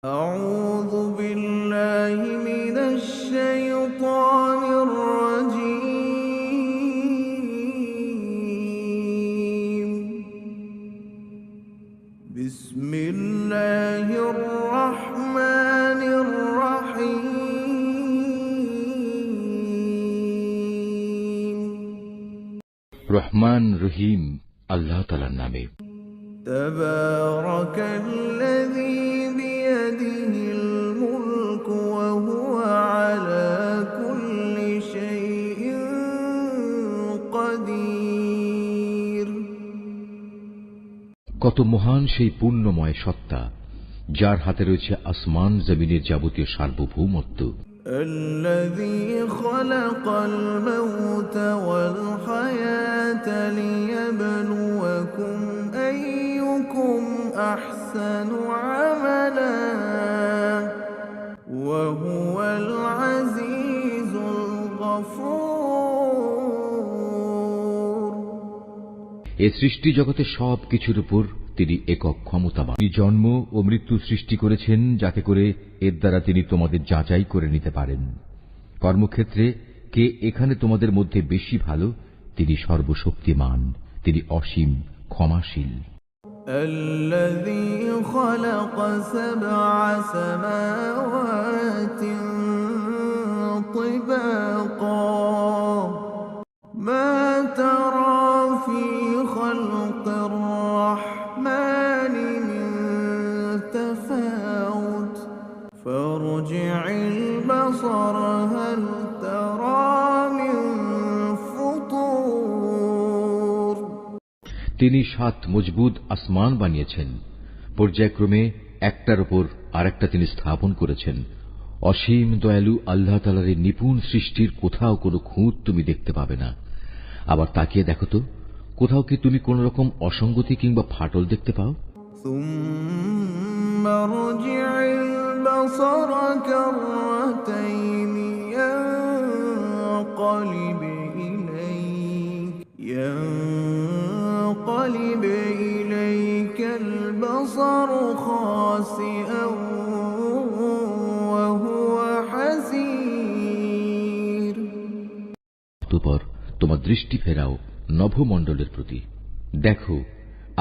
أعوذ بالله من الشيطان الرجيم. بسم الله الرحمن الرحيم. রহমান রহিম আল্লাহ তাআলার নামে। تبارك الذي بيده الملك وهو على كل شيء قدير. কত মহান সেই পূর্ণময় সত্তা, যার হাতে রয়েছে আসমান জমিনের যাবতীয় সার্বভৌমত্ব। الذي خلق الموت والحياة ليبلوكم أيكم أحسن عملا وهو العزيز الغفور. এ সৃষ্টি জগতে সব কিছুর উপর তিনি একক ক্ষমতাবান। তিনি জন্ম ও মৃত্যু সৃষ্টি করেছেন, যাতে করে এর দ্বারা তিনি তোমাদের যাচাই করে নিতে পারেন। কর্মক্ষেত্রে কে এখানে তোমাদের মধ্যে বেশি ভালো, তিনি সর্বশক্তিমান, তিনি অসীম ক্ষমাশীল। الذي خلق سبع سماوات طباقا ما ترى في خلق الرحمن من تفاوت فارجع البصر هل ترى من فطور. তিনি 7 মজবুত আসমান বানিয়েছেন, পর্যায়ক্রমে একটার উপর আরেকটা তিনি স্থাপন করেছেন। অসীম দয়ালু আল্লাহ তাআলার এই নিপুণ সৃষ্টির কোথাও কোনো খুঁত তুমি দেখতে পাবে না। আবার তাকিয়ে দেখো তো, কোথাও কি তুমি কোন রকম অসঙ্গতি কিংবা ফাটল দেখতে পাও? ثم ارجع البصر كرتين ينقلب إليك البصر خاسئا وهو حسير. অতঃপর তোমার দৃষ্টি ফেরাও নভমণ্ডলের প্রতি, দেখো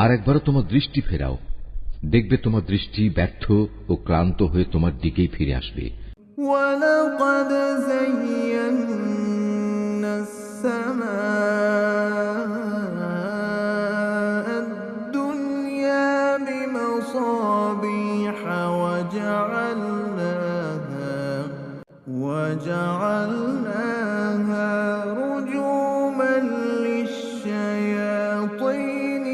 আর একবারও তোমার দৃষ্টি ফেরাও, দেখবে তোমার দৃষ্টি ব্যর্থ ও ক্লান্ত হয়ে তোমার দিকেই ফিরে আসবে। ولقد زينا السماء الدنيا بمصابيح وجعلناها رجوما للشياطين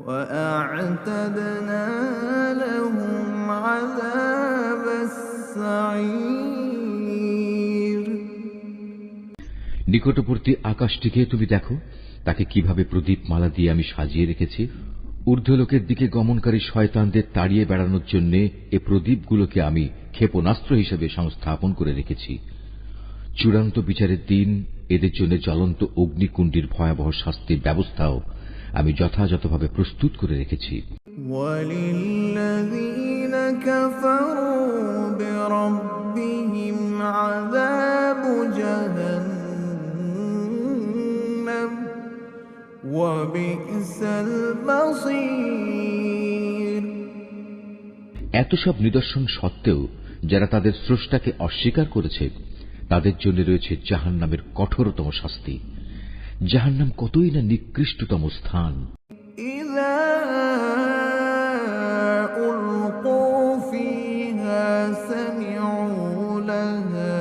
وأعتدنا لهم عذاب السعير. নিকটবর্তী আকাশটিকে তুমি দেখো, তাকে কিভাবে প্রদীপ মালা দিয়ে আমি সাজিয়ে রেখেছি। ঊর্ধ্বলোকের দিকে গমনকারী শয়তানদের তাড়িয়ে বেড়ানোর জন্য এ প্রদীপগুলোকে আমি ক্ষেপণাস্ত্র হিসেবে সংস্থাপন করে রেখেছি। চূড়ান্ত বিচারের দিন এদের জন্য জ্বলন্ত অগ্নিকুণ্ডের ভয়াবহ শাস্তির ব্যবস্থাও আমি যথাযথভাবে প্রস্তুত করে রেখেছি। وَلِلَّذِينَ كَفَرُوا بِرَبِّهِمْ عَذَابُ جَهَنَّمَ وَبِئْسَ الْمَصِيرُ. এত সব নিদর্শন সত্ত্বেও যারা তাদের স্রষ্টাকে অস্বীকার করেছে, তাদের জন্য রয়েছে জাহান্নামের কঠোরতম শাস্তি। জাহান্নাম কতই না নিকৃষ্টতম স্থান। إِذَا أُلْقُوا فِيهَا سَمِعُوا لَهَا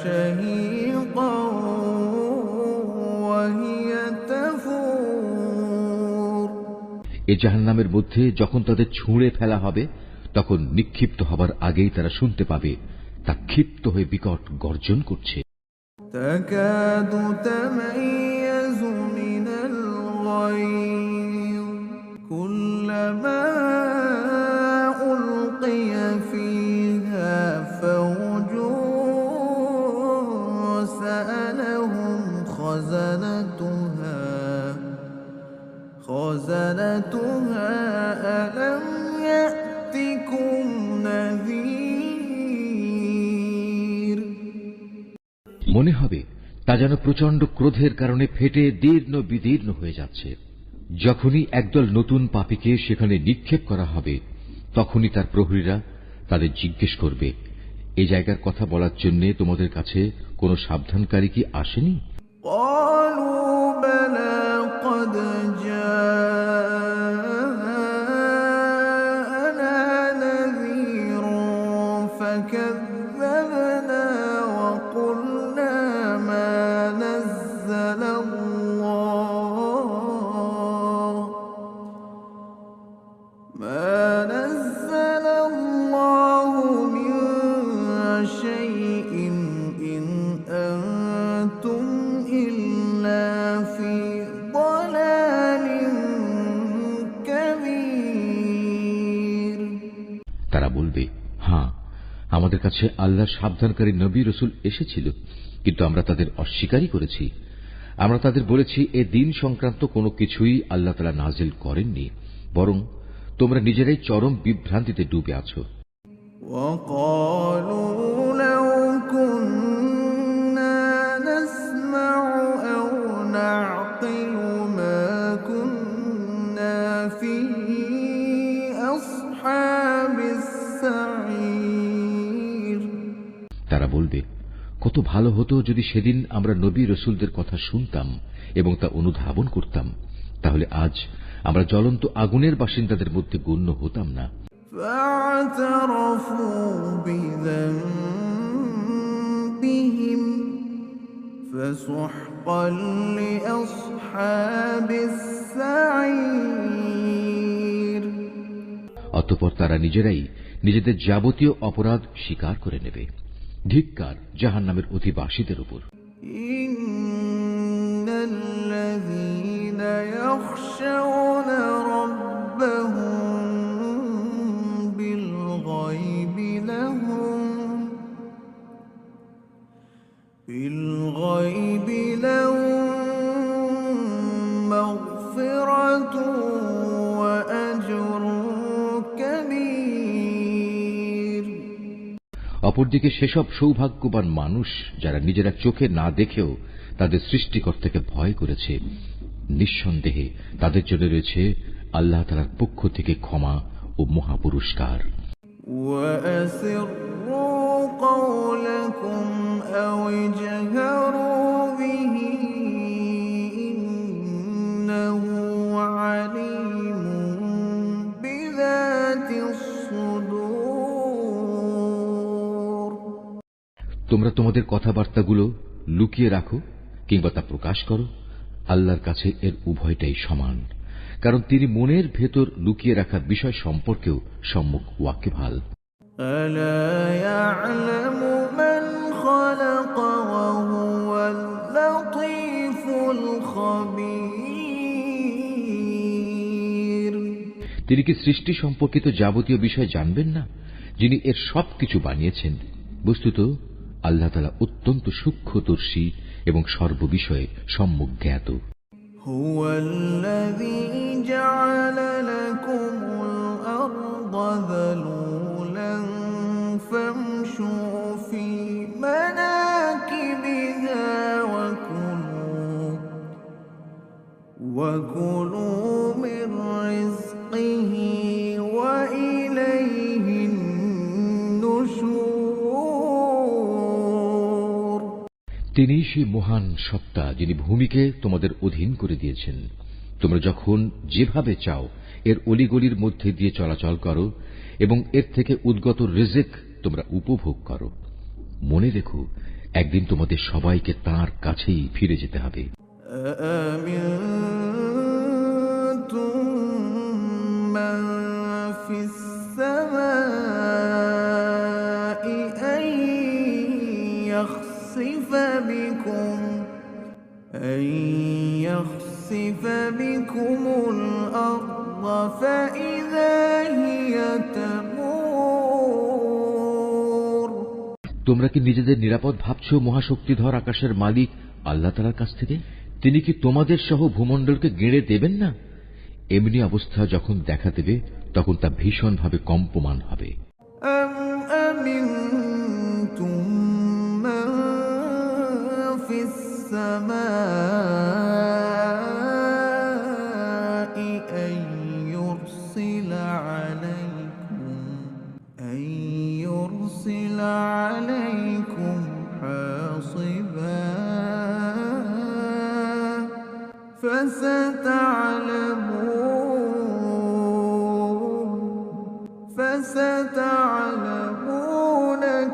شَهِيقًا وَهِيَ تَفُورُ. এ জাহান্নামের মধ্যে যখন তাদের ছুঁড়ে ফেলা হবে, তখন নিক্ষিপ্ত হবার আগেই তারা শুনতে পাবে তা ক্ষিপ্ত হয়ে বিকট গর্জন করছে। تكاد تميز من الغيظ كلما ألقي فيها فوج سألهم خزنتها خزنتها ألم يأتكم نذير মনে হবে তা যেন প্রচণ্ড ক্রোধের কারণে ফেটে দীর্ণ বিদীর্ণ হয়ে যাচ্ছে। যখনই একদল নতুন পাপীকে সেখানে নিক্ষেপ করা হবে, তখনই তার প্রহরীরা তাদের জিজ্ঞেস করবে, এই জায়গার কথা বলার জন্য তোমাদের কাছে কোনো সাবধানকারী কি আসেনি? قالوا بلى قد جاءنا نذير فكذبنا وقلنا ما نزل الله من شيء إن أنتم إلا في ضلال كبير তারা বলবে, হ্যাঁ, আমাদের কাছে আল্লাহর সাবধানকারী নবী রসুল এসেছিল, কিন্তু আমরা তাদের অস্বীকারই করেছি। আমরা তাদের বলেছি এ দিন সংক্রান্ত কোনো কিছুই আল্লাহ তাআলা নাজিল করেননি, বরং তোমরা নিজেরাই চরম বিভ্রান্তিতে ডুবে আছো। وقالوا لو كنا نسمع أو نعقل ما كنا في أصحاب السعير তারা বলবে, কত ভালো হতো যদি সেদিন আমরা নবী রসুলদের কথা শুনতাম এবং তা অনুধাবন করতাম, তাহলে আজ আমরা জ্বলন্ত আগুনের বাসিন্দাদের মধ্যে গণ্য হতাম না। فاعترفوا بذنبهم فسحقا لأصحاب السعير অতঃপর তারা নিজেরাই নিজেদের যাবতীয় অপরাধ স্বীকার করে নেবে। ধিক্কার জাহান্নামের অধিবাসীদের উপর। إن الذين يخشون ربهم بالغيب لهم مغفرة وأجر كبير অপরদিকে সেসব সৌভাগ্যবান মানুষ যারা নিজেরা চোখে না দেখেও তাদের সৃষ্টিকর্তাকে ভয় করেছে, নিঃসন্দেহে তাদের জন্য রয়েছে আল্লাহ তাআলার পক্ষ থেকে ক্ষমা ও মহাপুরস্কার। وأسروا قولكم أو اجهروا به إنه عليم بذات الصدور তোমরা তোমাদের কথাবার্তাগুলো লুকিয়ে রাখো কিংবা তা প্রকাশ করো, আল্লাহর কাছে এর উভয়টাই সমান, কারণ তিনি মনের ভেতর লুকিয়ে রাখা বিষয় সম্পর্কেও সম্মুখ ওয়াকিবহাল। ألا يعلم من خلق وهو اللطيف الخبير তিনি কি সৃষ্টি সম্পর্কিত যাবতীয় বিষয় জানবেন না, যিনি এর সবকিছু বানিয়েছেন? বস্তুত আল্লাহ তাআলা অত্যন্ত সূক্ষ্মদর্শী এবং সর্ববিষয়ে সম্যক জ্ঞাত। هو الذي جعل لكم الأرض ذلولا فامشوا في مناكبها وكلوا من رزقه وإليه النشور তিনি সেই মহান সত্তা যিনি ভূমিকে তোমাদের অধীন করে দিয়েছেন। তোমরা যখন যেভাবে চাও এর অলিগলির মধ্যে দিয়ে চলাচল করো এবং এর থেকে উদ্গত রিজিক তোমরা উপভোগ করো। মনে রেখো, একদিন তোমাদের সবাইকে তাঁর কাছেই ফিরে যেতে হবে। أأمنتم من في السماء أن يخسف بكم الأرض فإذا هي تمور তোমরা কি নিজেদের নিরাপদ ভাবছো মহাশক্তিধর আকাশের মালিক আল্লাহ তাআলার কাছ থেকে? তিনি কি তোমাদের সহ ভূমণ্ডলকে গেঁড়ে দেবেন না? এমনি অবস্থা যখন দেখা দেবে তখন তা ভীষণভাবে কম্পমান হবে। أم أمنتم من في السماء أن يرسل عليكم حاصبا فستعلمون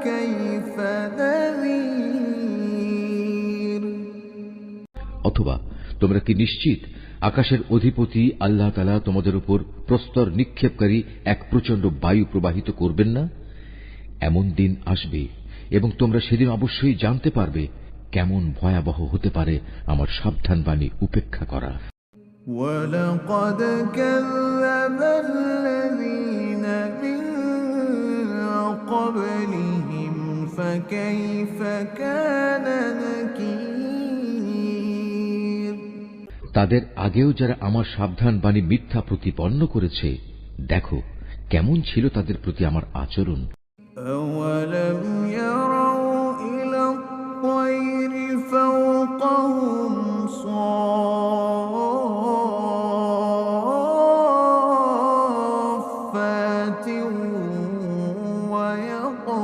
كيف نذير। অথবা তোমরা কি নিশ্চিত আকাশের অধিপতি আল্লাহ তাআলা তোমাদের উপর প্রস্তর নিক্ষেপকারী এক প্রচণ্ড বায়ু প্রবাহিত করবেন না? এমন দিন আসবে এবং তোমরা সেদিন অবশ্যই জানতে পারবে কেমন ভয়াবহ হতে পারে আমার সাবধান বাণী উপেক্ষা করা। وَلَقَدْ كَذَّبَ الَّذِينَ مِن قَبْلِهِمْ فَكَيْفَ كَانَ نَكِيرِ। তাদের আগেও যারা আমার সাবধান বাণী মিথ্যা প্রতিপন্ন করেছে, দেখো কেমন ছিল তাদের প্রতি আমার আচরণ। أَوَلَمْ يَرَوْا إِلَى الطَّيْرِ فَوْقَهُمْ صَافَّاتٍ وَيَقْبِضْنَ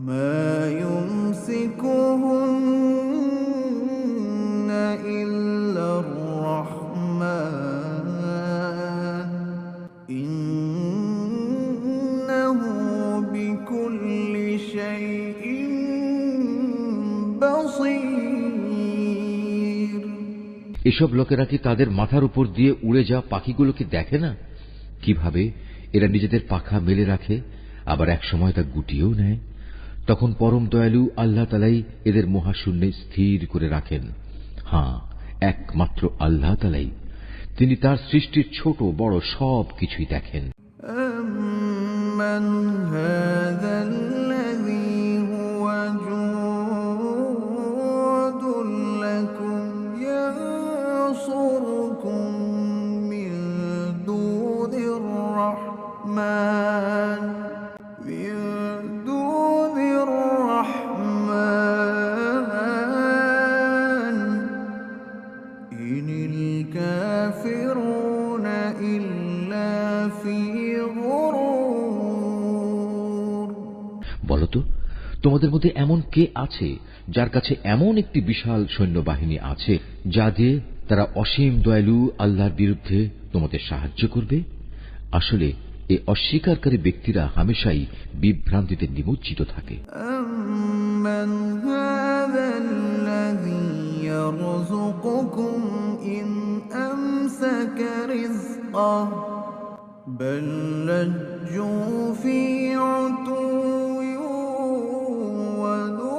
مَا يُمْسِكُهُنَّ إِلَّا الرَّحْمَنُ إِنَّهُ بِكُلِّ شَيْءٍ بَصِيرٌ। এসব লোকেরা কি তাদের মাথার উপর দিয়ে উড়ে যাওয়া পাখিগুলোকে দেখে না? কিভাবে এরা নিজেদের পাখা মেলে রাখে, আবার এক সময় তা গুটিয়েও নেয়। তখন পরম দয়ালু আল্লাহ তাআলাই এদের মহাশূন্যে স্থির করে রাখেন। হ্যাঁ, একমাত্র আল্লাহ তাআলাই, তিনি তার সৃষ্টির ছোট বড় সব কিছুই দেখেন। أَمَّنْ هَذَا الَّذِي هُوَ جُندٌ لَّكُمْ يَنصُرُكُم مِّن دُونِ الرَّحْمَنِ إِنِ الْكَافِرُونَ إِلَّا فِي غُرُورٍ। বলতো, তোমাদের মধ্যে এমন কে আছে যার কাছে এমন একটি বিশাল সৈন্যবাহিনী আছে যা দিয়ে তারা অসীম দয়ালু আল্লাহর বিরুদ্ধে তোমাদের সাহায্য করবে? আসলে এই অস্বীকারী ব্যক্তিরা হামেশাই বিভ্রান্তিতে নিমজ্জিত থাকে। أَمَّنْ هَذَا الَّذِي يَرْزُقُكُمْ إِنْ أَمْسَكَ رِزْقَهُ بَل لَّجُّوا فِي عُتُوٍّ وَنُفُورٍ।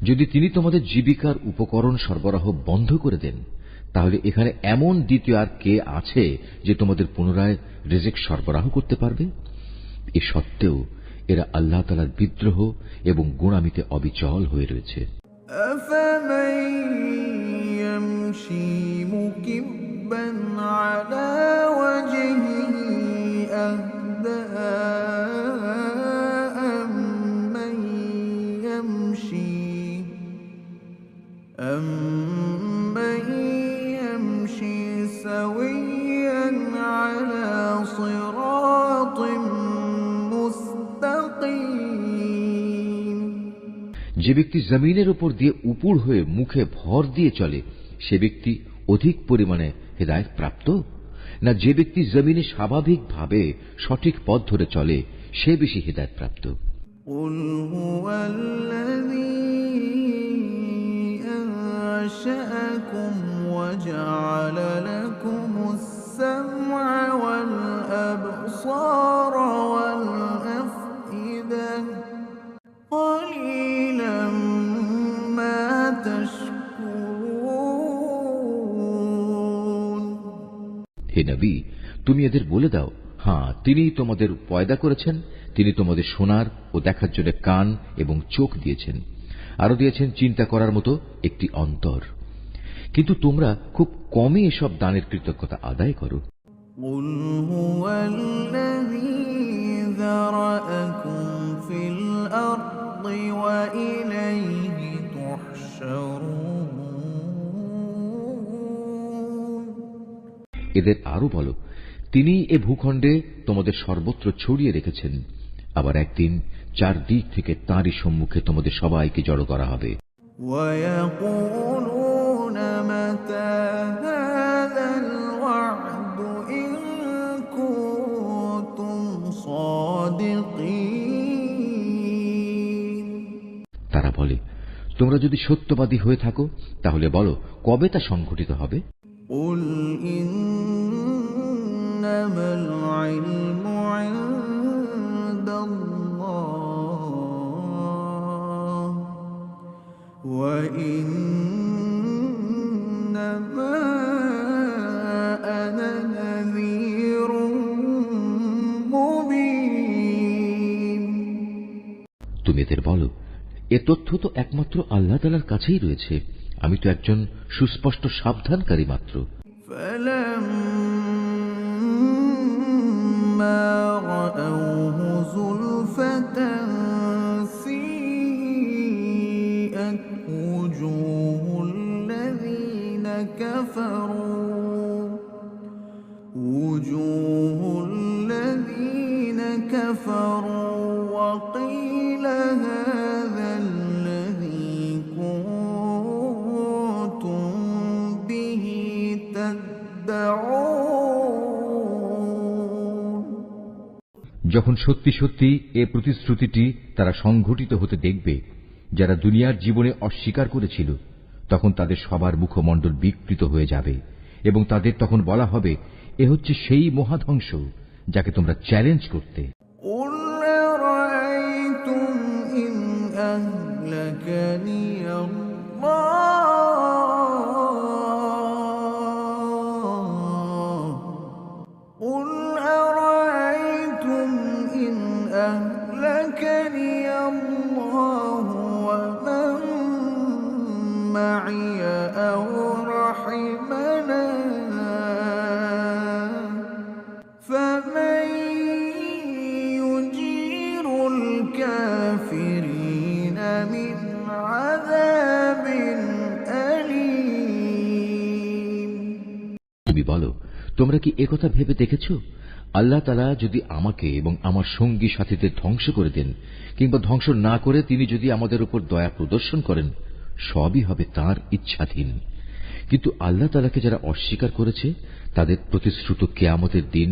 যদি তিনি তোমাদের জীবিকার উপকরণ সরবরাহ বন্ধ করে দেন, তাহলে এখানে এমন দ্বিতীয় আর কে আছে যে তোমাদের পুনরায় রিজিক সরবরাহ করতে পারবে? এ সত্ত্বেও এরা আল্লাহ তাআলার বিদ্রোহ এবং গোঁড়ামিতে অবিচল হয়ে রয়েছে। أَفَمَن يَمْشِي مُكِبًّا عَلَى وَجْهِهِ أَهْدَىٰ أَمَّن يَمْشِي سَوِيًّا عَلَى صِرَاطٍ مُّسْتَقِيمٍ। যে ব্যক্তি জমিনের উপর দিয়ে উপুড় হয়ে মুখে ভর দিয়ে চলে, সে ব্যক্তি অধিক পরিমাণে হেদায়েত প্রাপ্ত, না যে ব্যক্তি জমিনে স্বাভাবিকভাবে সঠিক পথ ধরে চলে সে বেশি হেদায়েত প্রাপ্ত? قُلْ هُوَ الَّذِي أَنشَأَكُمْ وَجَعَلَ لَكُمُ السَّمْعَ وَالْأَبْصَارَ وَالْأَفْئِدَةَ قَلِيلًا مَا تَشْكُرُونَ। হে নবী, তুমি এদের বলে দাও, হ্যাঁ, তিনিই তোমাদের পয়দা করেছেন, তিনি তোমাদের শোনার ও দেখার জন্য কান এবং চোখ দিয়েছেন। আরো দিয়েছেন চিন্তা করার মতো একটি অন্তর। কিন্তু তোমরা খুব কমই এসব দানের কৃতজ্ঞতা আদায় করো। قل هو الذي ذرأكم في الأرض وإليه تحشرون। এদের আরো বলো, তিনি এ ভূখণ্ডে তোমাদের সর্বত্র ছড়িয়ে রেখেছেন, আবার একদিন চারদিক থেকে তাঁরই সম্মুখে তোমাদের সবাইকে জড়ো করা হবে। ويقولون متى هذا الوعد إن كنتم صادقين। তারা বলে, তোমরা যদি সত্যবাদী হয়ে থাকো তাহলে বলো কবে তা সংঘটিত হবে। قل إنما العلم عند الله وإنما أنا نذير مبين। তুমি এদের বলো, এ তথ্য তো একমাত্র আল্লাহ তাআলার কাছেই রয়েছে, আমি তো একজন সুস্পষ্ট সাবধানকারী মাত্র। فلما رأوه زلفة سيئت وجوه الذين كفروا وقيل هذا الذي كنتم به تدعون। যখন সত্যি সত্যি এ প্রতিশ্রুতিটি তারা সংঘটিত হতে দেখবে যারা দুনিয়ার জীবনে অস্বীকার করেছিল, তখন তাদের সবার মুখমণ্ডল বিকৃত হয়ে যাবে এবং তাদের তখন বলা হবে, এ হচ্ছে সেই মহাধ্বংস যাকে তোমরা চ্যালেঞ্জ করতে। قل أرأيتم إن أهلكني الله ومن معي أو رحمنا فمن يجير الكافرين من عذاب أليم। তুমি বলো, তোমরা কি একথা ভেবে দেখেছো, আল্লাহ তাআলা যদি আমাকে এবং আমার সঙ্গী সাথীদের ধ্বংস করে দেন কিংবা ধ্বংস না করে তিনি যদি আমাদের উপর দয়া প্রদর্শন করেন, সবই হবে তাঁর ইচ্ছাধীন। কিন্তু আল্লাহ তাআলাকে যারা অস্বীকার করেছে তাদের প্রতিশ্রুত কিয়ামতের দিন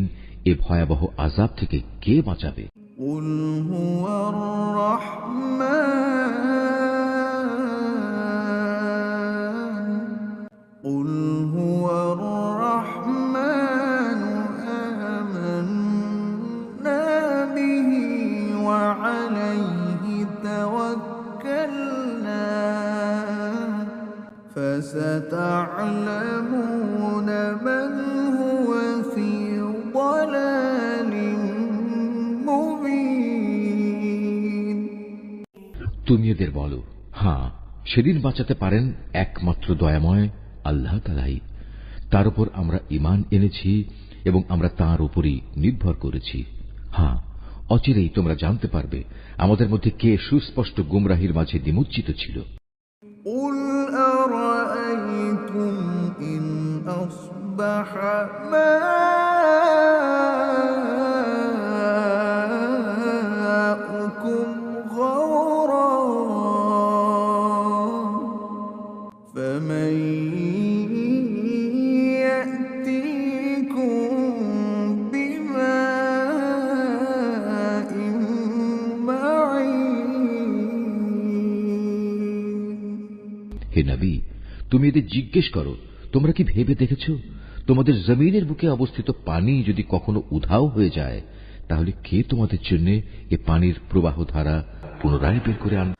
এ ভয়াবহ আযাব থেকে কে বাঁচাবে? قل هو الرحمن آمنا به وعليه توكلنا فستعلمون من هو في ضلال مبين। তুমি এদের বলো, হ্যাঁ, সেদিন বাঁচাতে পারেন একমাত্র দয়াময় আল্লাহ তাআলাই। তার উপর আমরা ঈমান এনেছি এবং আমরা তাঁর উপরই নির্ভর করেছি। হ্যাঁ, অচিরেই তোমরা জানতে পারবে আমাদের মধ্যে কে সুস্পষ্ট গুমরাহির মাঝে নিমজ্জিত ছিল। قل أرأيتم إن أصبح ماؤكم غورا فمن يأتيكم بماء معين। হে নবী, তুমি এদের জিজ্ঞেস করো, তোমরা কি ভেবে দেখেছ তোমাদের জমিনের বুকে অবস্থিত পানি যদি কখনো উধাও হয়ে যায় তাহলে কে তোমাদের জন্য এ পানির প্রবাহ ধারা পুনরায় বের করে আনবে?